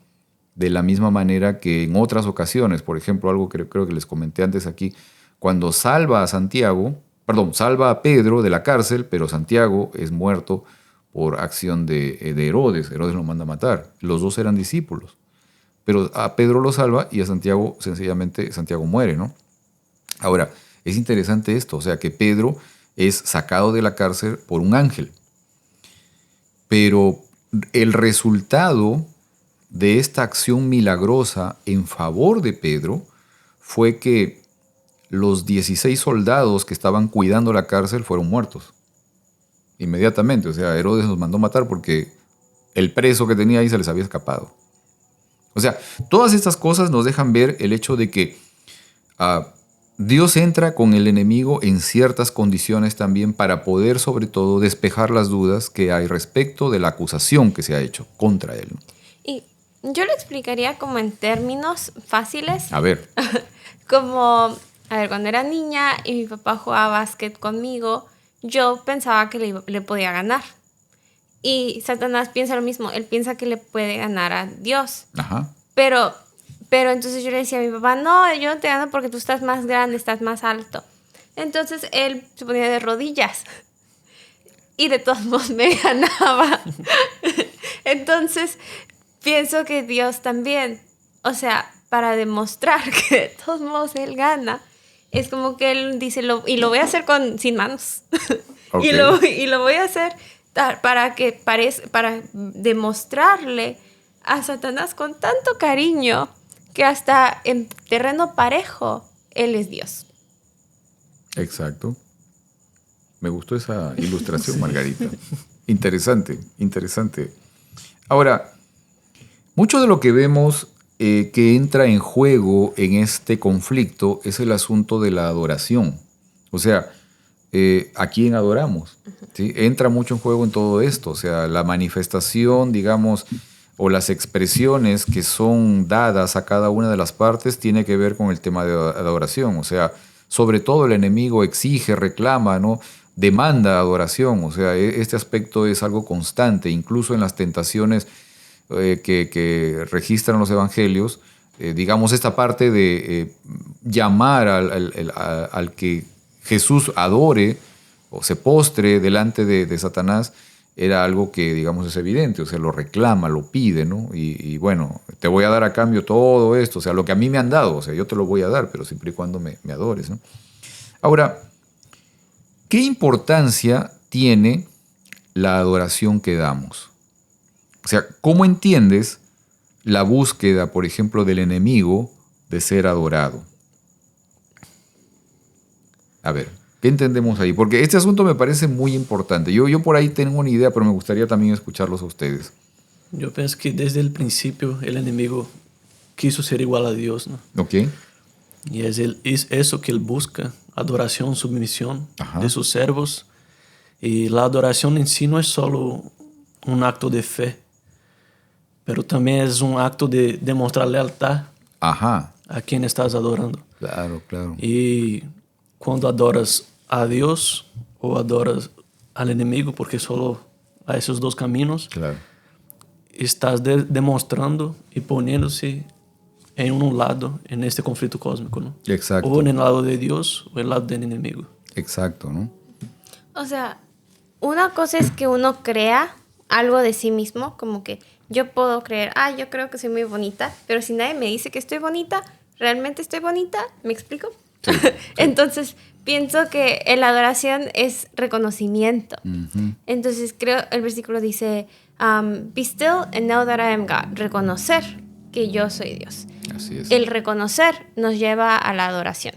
de la misma manera que en otras ocasiones. Por ejemplo, algo que creo que les comenté antes aquí, cuando salva a Pedro de la cárcel, pero Santiago es muerto por acción de Herodes. Herodes lo manda a matar. Los dos eran discípulos. Pero a Pedro lo salva y a Santiago, sencillamente, Santiago muere, ¿no? Ahora, es interesante esto, o sea, que Pedro es sacado de la cárcel por un ángel. Pero el resultado de esta acción milagrosa en favor de Pedro fue que los 16 soldados que estaban cuidando la cárcel fueron muertos. Inmediatamente, o sea, Herodes los mandó matar porque el preso que tenía ahí se les había escapado. O sea, todas estas cosas nos dejan ver el hecho de que Dios entra con el enemigo en ciertas condiciones también para poder, sobre todo, despejar las dudas que hay respecto de la acusación que se ha hecho contra él. Y yo lo explicaría como en términos fáciles. A ver. Como, a ver, cuando era niña y mi papá jugaba básquet conmigo, yo pensaba que le podía ganar. Y Satanás piensa lo mismo, él piensa que le puede ganar a Dios. Ajá. Pero entonces yo le decía a mi papá, no, yo no te gano porque tú estás más grande, estás más alto. Entonces él se ponía de rodillas y de todos modos me ganaba. Entonces pienso que Dios también, o sea, para demostrar que de todos modos él gana, es como que él dice, y lo voy a hacer sin manos. Okay. y lo voy a hacer para demostrarle a Satanás con tanto cariño que hasta en terreno parejo él es Dios. Exacto. Me gustó esa ilustración, Margarita. Interesante, interesante. Ahora, mucho de lo que vemos que entra en juego en este conflicto es el asunto de la adoración. O sea, ¿a quién adoramos? ¿Sí? Entra mucho en juego en todo esto. O sea, la manifestación, digamos, o las expresiones que son dadas a cada una de las partes tiene que ver con el tema de adoración. O sea, sobre todo el enemigo exige, reclama, ¿no? Demanda adoración. O sea, este aspecto es algo constante, incluso en las tentaciones que registran los evangelios. Digamos, esta parte de llamar al que Jesús adore o se postre delante de Satanás era algo que, digamos, es evidente, o sea, lo reclama, lo pide, ¿no? Y bueno, te voy a dar a cambio todo esto, o sea, lo que a mí me han dado, o sea, yo te lo voy a dar, pero siempre y cuando me adores, ¿no? Ahora, ¿qué importancia tiene la adoración que damos? O sea, ¿cómo entiendes la búsqueda, por ejemplo, del enemigo de ser adorado? A ver, ¿qué entendemos ahí? Porque este asunto me parece muy importante. Yo por ahí tengo una idea, pero me gustaría también escucharlos a ustedes. Yo pienso que desde el principio el enemigo quiso ser igual a Dios, ¿no? Ok. Y es eso que él busca, adoración, sumisión de sus servos. Y la adoración en sí no es solo un acto de fe, pero también es un acto de demostrar lealtad a quien estás adorando. Claro, claro. Y cuando adoras a Dios o adoras al enemigo, porque solo hay esos dos caminos, claro, estás demostrando y poniéndose en un lado en este conflicto cósmico, ¿no? Exacto. O en el lado de Dios o en el lado del enemigo. Exacto, ¿no? O sea, una cosa es que uno crea algo de sí mismo, como que yo puedo creer, yo creo que soy muy bonita, pero si nadie me dice que estoy bonita, ¿realmente estoy bonita? ¿Me explico? Sí, sí. Entonces, pienso que la adoración es reconocimiento. Ujú. Entonces, creo el versículo dice, be still and know that I am God. Reconocer que yo soy Dios. Así es. El reconocer nos lleva a la adoración.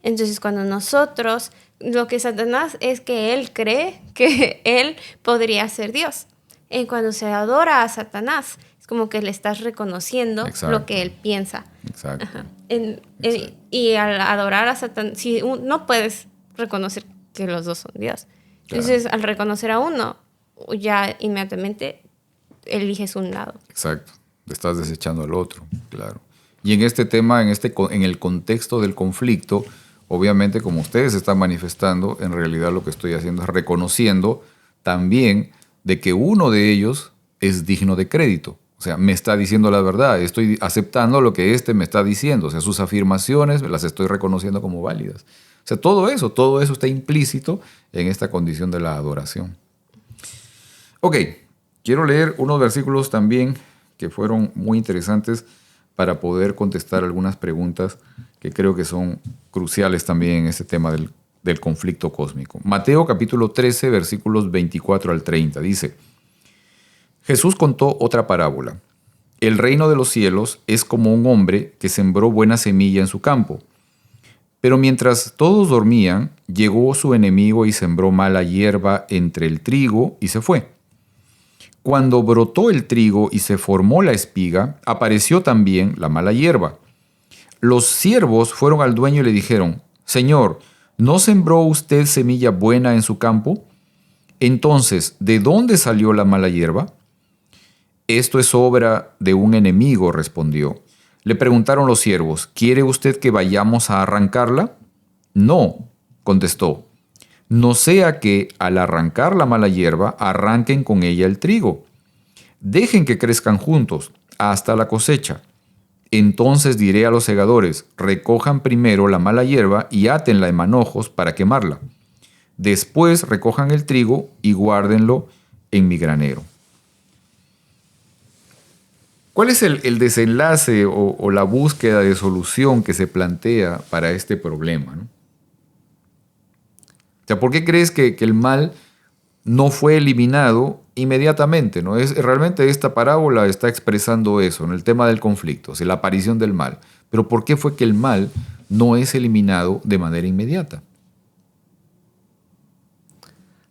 Entonces, cuando nosotros, lo que Satanás es que él cree que él podría ser Dios. Y cuando se adora a Satanás, es como que le estás reconociendo Exacto. lo que él piensa. Exacto. Ajá. Exacto. Y al adorar a Satanás, si no puedes reconocer que los dos son Dios. Claro. Entonces, al reconocer a uno, ya inmediatamente eliges un lado. Exacto. Te estás desechando al otro, claro. Y en este tema, en el contexto del conflicto, obviamente, como ustedes están manifestando, en realidad lo que estoy haciendo es reconociendo también de que uno de ellos es digno de crédito. O sea, me está diciendo la verdad, estoy aceptando lo que éste me está diciendo. O sea, sus afirmaciones las estoy reconociendo como válidas. O sea, todo eso está implícito en esta condición de la adoración. Ok, quiero leer unos versículos también que fueron muy interesantes para poder contestar algunas preguntas que creo que son cruciales también en este tema del conflicto cósmico. Mateo capítulo 13, versículos 24 al 30, dice: Jesús contó otra parábola. El reino de los cielos es como un hombre que sembró buena semilla en su campo. Pero mientras todos dormían, llegó su enemigo y sembró mala hierba entre el trigo y se fue. Cuando brotó el trigo y se formó la espiga, apareció también la mala hierba. Los siervos fueron al dueño y le dijeron: Señor, ¿no sembró usted semilla buena en su campo? Entonces, ¿de dónde salió la mala hierba? Esto es obra de un enemigo, respondió. Le preguntaron los siervos: ¿Quiere usted que vayamos a arrancarla? No, contestó. No sea que al arrancar la mala hierba arranquen con ella el trigo. Dejen que crezcan juntos hasta la cosecha. Entonces diré a los segadores: recojan primero la mala hierba y átenla en manojos para quemarla. Después recojan el trigo y guárdenlo en mi granero. ¿Cuál es el desenlace o la búsqueda de solución que se plantea para este problema, ¿no? O sea, ¿por qué crees que el mal no fue eliminado inmediatamente, ¿no? Realmente esta parábola está expresando eso, en el tema del conflicto, o sea, la aparición del mal. Pero ¿por qué fue que el mal no es eliminado de manera inmediata?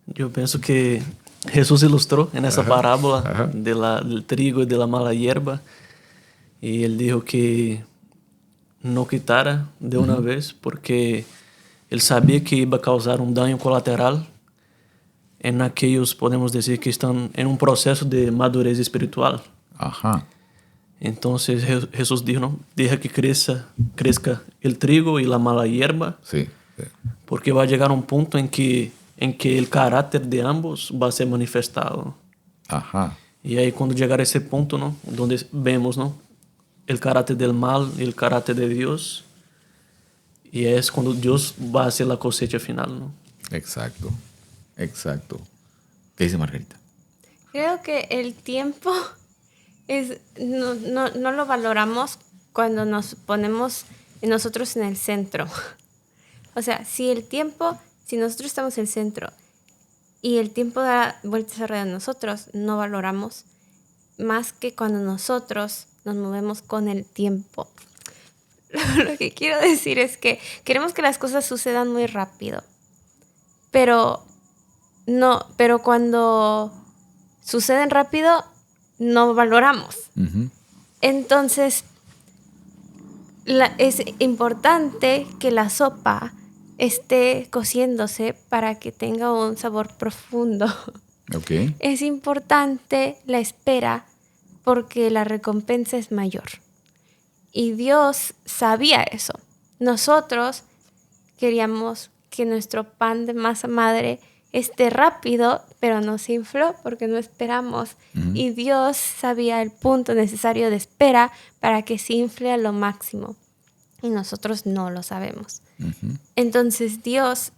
Yo pienso que Jesús ilustró en esa parábola Ajá. del trigo y de la mala hierba. Y él dijo que no quitara de una vez porque él sabía que iba a causar un daño colateral en aquellos, podemos decir, que están en un proceso de madurez espiritual. Ajá. Entonces Jesús dijo, ¿no? Deja que crezca el trigo y la mala hierba, Sí. Sí. porque va a llegar un punto en que el carácter de ambos va a ser manifestado. Ajá. Y ahí cuando llegar a ese punto, ¿no? Donde vemos, ¿no? El carácter del mal y el carácter de Dios. Y es cuando Dios va a hacer la cosecha final, ¿no? Exacto. Exacto. ¿Qué dice Margarita? Creo que el tiempo no lo valoramos cuando nos ponemos nosotros en el centro. O sea, si nosotros estamos en el centro y el tiempo da vueltas alrededor de nosotros, no valoramos más que cuando nosotros nos movemos con el tiempo. Lo que quiero decir es que queremos que las cosas sucedan muy rápido, pero cuando suceden rápido, no valoramos. Uh-huh. Entonces, es importante que la sopa esté cociéndose para que tenga un sabor profundo. Okay. Es importante la espera porque la recompensa es mayor. Y Dios sabía eso. Nosotros queríamos que nuestro pan de masa madre esté rápido, pero no se infló porque no esperamos. Uh-huh. Y Dios sabía el punto necesario de espera para que se infle a lo máximo. Y nosotros no lo sabemos. Uh-huh. Entonces Dios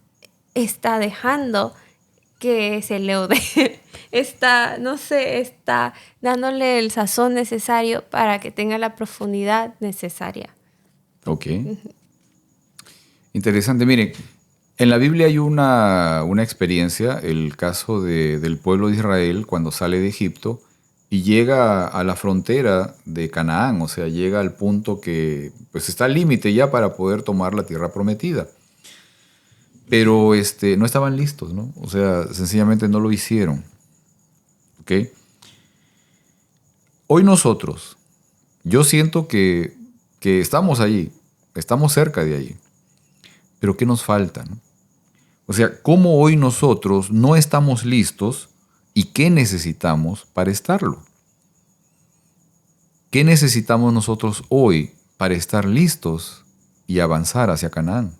está dejando que es el Leude. Está dándole el sazón necesario para que tenga la profundidad necesaria. Ok. Interesante. Miren, en la Biblia hay una experiencia, el caso del pueblo de Israel cuando sale de Egipto y llega a la frontera de Canaán, o sea, llega al punto que pues está al límite ya para poder tomar la tierra prometida. Pero no estaban listos, ¿no? O sea, sencillamente no lo hicieron. ¿Ok? Hoy nosotros, yo siento que estamos allí, estamos cerca de allí. Pero ¿qué nos falta, no? O sea, ¿cómo hoy nosotros no estamos listos y qué necesitamos para estarlo? ¿Qué necesitamos nosotros hoy para estar listos y avanzar hacia Canaán?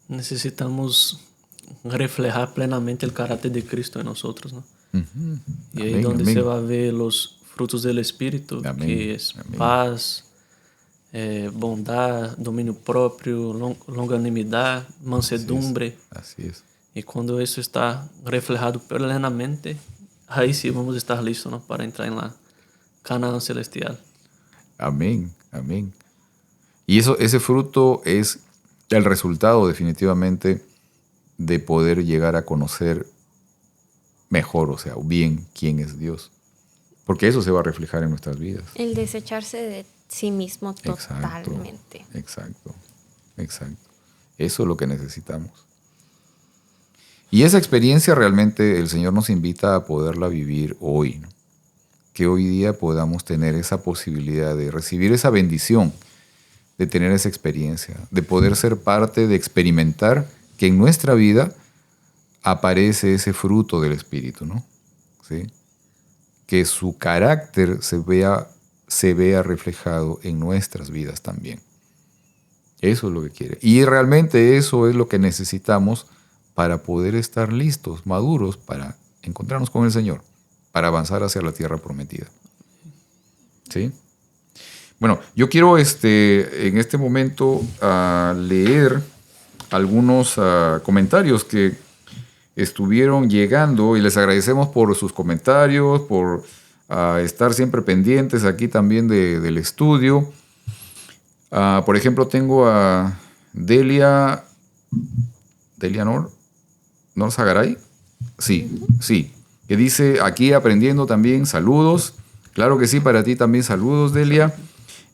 Necesitamos reflejar plenamente el carácter de Cristo en nosotros, ¿no? Uh-huh. Y ahí Amén, donde amén. se va a ver los frutos del Espíritu, Amén, que es amén. paz, bondad, dominio propio, longanimidad, mansedumbre. Así es. Y cuando eso está reflejado plenamente, ahí sí vamos a estar listos, ¿no? Para entrar en la Canaán celestial. Amén, amén. Y ese fruto es el resultado definitivamente de poder llegar a conocer mejor, o sea, bien quién es Dios. Porque eso se va a reflejar en nuestras vidas. El desecharse de sí mismo totalmente. Exacto. Eso es lo que necesitamos. Y esa experiencia realmente el Señor nos invita a poderla vivir hoy, ¿no? Que hoy día podamos tener esa posibilidad de recibir esa bendición, de tener esa experiencia, de poder ser parte, de experimentar que en nuestra vida aparece ese fruto del Espíritu, ¿no? ¿Sí? Que su carácter se vea reflejado en nuestras vidas también. Eso es lo que quiere. Y realmente eso es lo que necesitamos para poder estar listos, maduros, para encontrarnos con el Señor, para avanzar hacia la tierra prometida. ¿Sí? Bueno, yo quiero en este momento leer algunos comentarios que estuvieron llegando y les agradecemos por sus comentarios, por estar siempre pendientes aquí también del estudio. Por ejemplo, tengo a Delia Nor Zagaray. Sí, que dice aquí aprendiendo también, saludos. Claro que sí, para ti también saludos, Delia.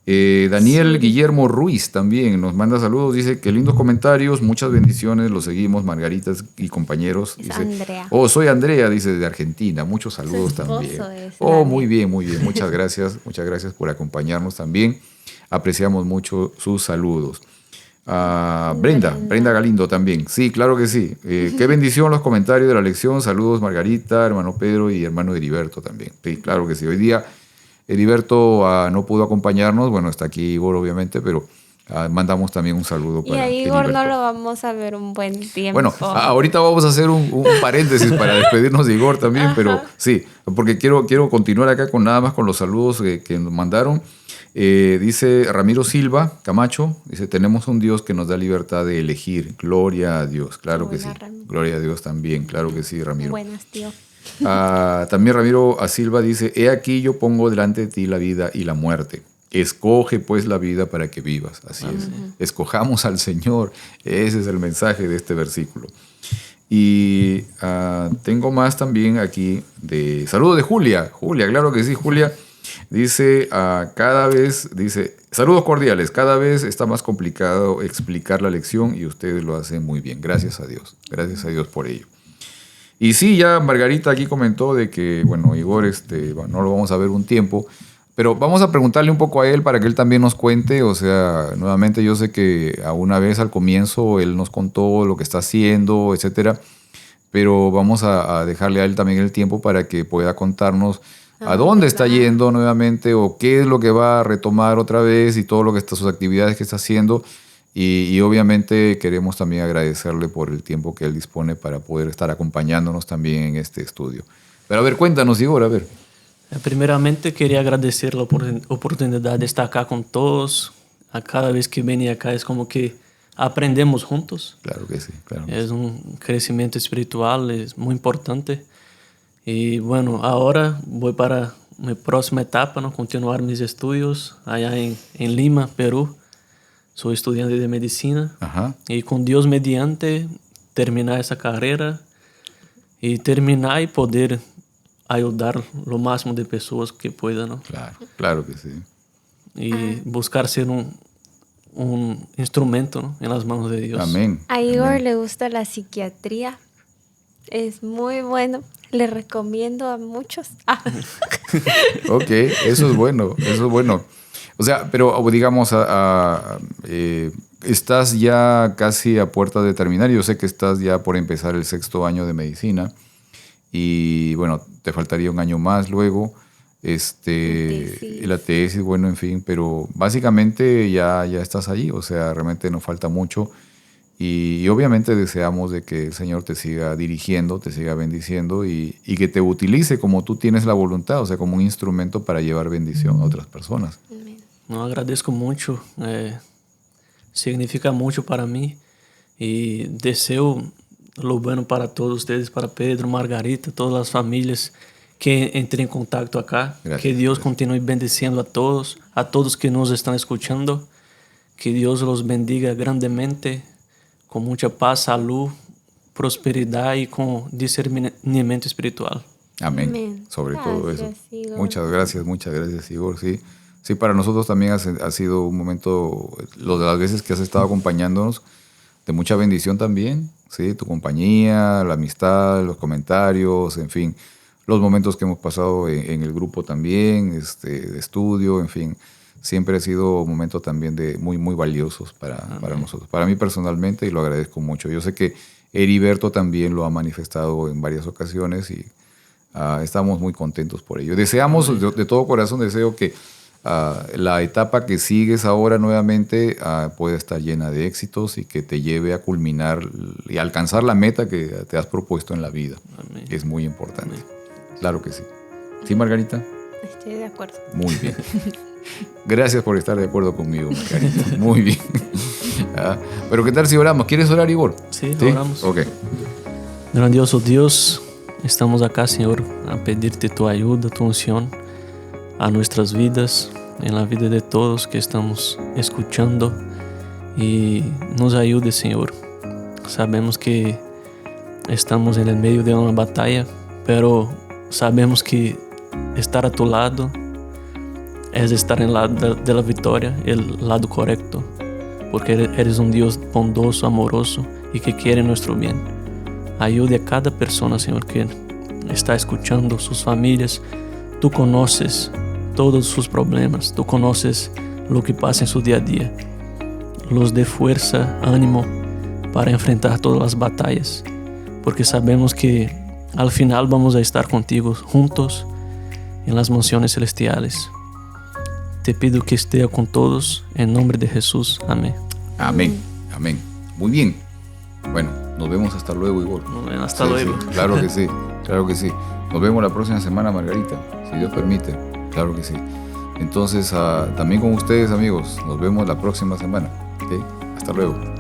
Daniel Guillermo Ruiz también nos manda saludos, dice que lindos comentarios, muchas bendiciones, los seguimos, Margaritas y compañeros. Es dice, Andrea. soy Andrea, dice, de Argentina, muchos saludos también. Muy bien, muchas gracias por acompañarnos también, apreciamos mucho sus saludos. Brenda Galindo también, sí, claro que sí. Qué bendición los comentarios de la lección, saludos Margarita, hermano Pedro y hermano Heriberto también. Sí, claro que sí, hoy día Heriberto no pudo acompañarnos, bueno, está aquí Igor obviamente, pero mandamos también un saludo para Igor. Y a Igor Heriberto. no lo vamos a ver un buen tiempo. Bueno, ahorita vamos a hacer un paréntesis para despedirnos de Igor también, pero sí, porque quiero continuar acá nada más con los saludos que nos mandaron. Dice Ramiro Silva Camacho, dice, tenemos un Dios que nos da libertad de elegir. Gloria a Dios, claro que sí. Ramiro. Gloria a Dios también, claro que sí, Ramiro. Buenas, tío. También Ramiro Silva dice, he aquí yo pongo delante de ti la vida y la muerte. Escoge pues la vida para que vivas. Así es. Escojamos al Señor. Ese es el mensaje de este versículo. Y tengo más también aquí de saludo de Julia. Julia, claro que sí, Julia. Dice, saludos cordiales. Cada vez está más complicado explicar la lección y ustedes lo hacen muy bien. Gracias a Dios. Gracias a Dios por ello. Y sí, ya Margarita aquí comentó de que, bueno, Igor no lo vamos a ver un tiempo, pero vamos a preguntarle un poco a él para que él también nos cuente. O sea, nuevamente yo sé que a una vez al comienzo él nos contó lo que está haciendo, etcétera, pero vamos a dejarle a él también el tiempo para que pueda contarnos a dónde está yendo nuevamente o qué es lo que va a retomar otra vez y todo lo que está, sus actividades que está haciendo. Y obviamente queremos también agradecerle por el tiempo que él dispone para poder estar acompañándonos también en este estudio. Pero a ver, cuéntanos, Igor, a ver. Primeramente quería agradecer la oportunidad de estar acá con todos. A cada vez que venía acá es como que aprendemos juntos. Claro que sí, claro. Es un crecimiento espiritual, es muy importante. Y bueno, ahora voy para mi próxima etapa, ¿no? Continuar mis estudios allá en Lima, Perú. Soy estudiante de medicina. Ajá. Y con Dios mediante terminar esa carrera y terminar y poder ayudar lo máximo de personas que pueda, ¿no? Claro, claro que sí. Y buscar ser un instrumento, ¿no? En las manos de Dios. Amén. A Igor Amén. le gusta la psiquiatría. Es muy bueno. Le recomiendo a muchos. Ok, eso es bueno, eso es bueno. O sea, pero digamos, estás ya casi a puerta de terminar. Yo sé que estás ya por empezar el 6º año de medicina y bueno, te faltaría un año más luego. La tesis, bueno, en fin, pero básicamente ya estás allí, o sea, realmente nos falta mucho y obviamente deseamos de que el Señor te siga dirigiendo, te siga bendiciendo y que te utilice como tú tienes la voluntad, o sea, como un instrumento para llevar bendición a otras personas. No, agradezco mucho, significa mucho para mí y deseo lo bueno para todos ustedes, para Pedro, Margarita, todas las familias que entren en contacto acá. Gracias, que Dios gracias. continúe bendiciendo a todos que nos están escuchando, que Dios los bendiga grandemente, con mucha paz, salud, prosperidad y con discernimiento espiritual. Amén. Amén. Sobre todo eso. Gracias, Igor. Muchas gracias, Igor. Sí, sí, para nosotros también ha sido un momento, lo de las veces que has estado acompañándonos, de mucha bendición también. Sí, tu compañía, la amistad, los comentarios, en fin, los momentos que hemos pasado en el grupo también, de estudio, en fin. Siempre ha sido momentos también muy, muy valiosos para nosotros. Para mí personalmente, y lo agradezco mucho. Yo sé que Heriberto también lo ha manifestado en varias ocasiones y estamos muy contentos por ello. Deseamos, de todo corazón, deseo que la etapa que sigues ahora nuevamente pueda estar llena de éxitos y que te lleve a culminar y alcanzar la meta que te has propuesto en la vida. Amén. Es muy importante. Claro que sí. ¿Sí, Margarita? Estoy de acuerdo. Muy bien. Gracias por estar de acuerdo conmigo, Margarita. Muy bien. Pero ¿qué tal si oramos? ¿Quieres orar, Igor? Sí, oramos. Ok. Grandioso Dios, estamos acá, Señor, a pedirte tu ayuda, tu unción a nuestras vidas, en la vida de todos que estamos escuchando y nos ayude, Señor. Sabemos que estamos en el medio de una batalla, pero sabemos que estar a tu lado es estar en el lado de la victoria, el lado correcto, porque eres un Dios bondoso, amoroso y que quiere nuestro bien. Ayude a cada persona, Señor, que está escuchando, sus familias. Tú conoces todos sus problemas, tú conoces lo que pasa en su día a día. Los dé fuerza, ánimo para enfrentar todas las batallas, porque sabemos que al final vamos a estar contigo juntos en las mansiones celestiales. Te pido que esté con todos en nombre de Jesús. Amén. Amén. Amén. Muy bien. Bueno, nos vemos hasta luego, Igor. Hasta luego. Sí, claro que sí, claro que sí. Nos vemos la próxima semana, Margarita, si Dios permite. Claro que sí. Entonces, también con ustedes, amigos, nos vemos la próxima semana. ¿Okay? Hasta luego.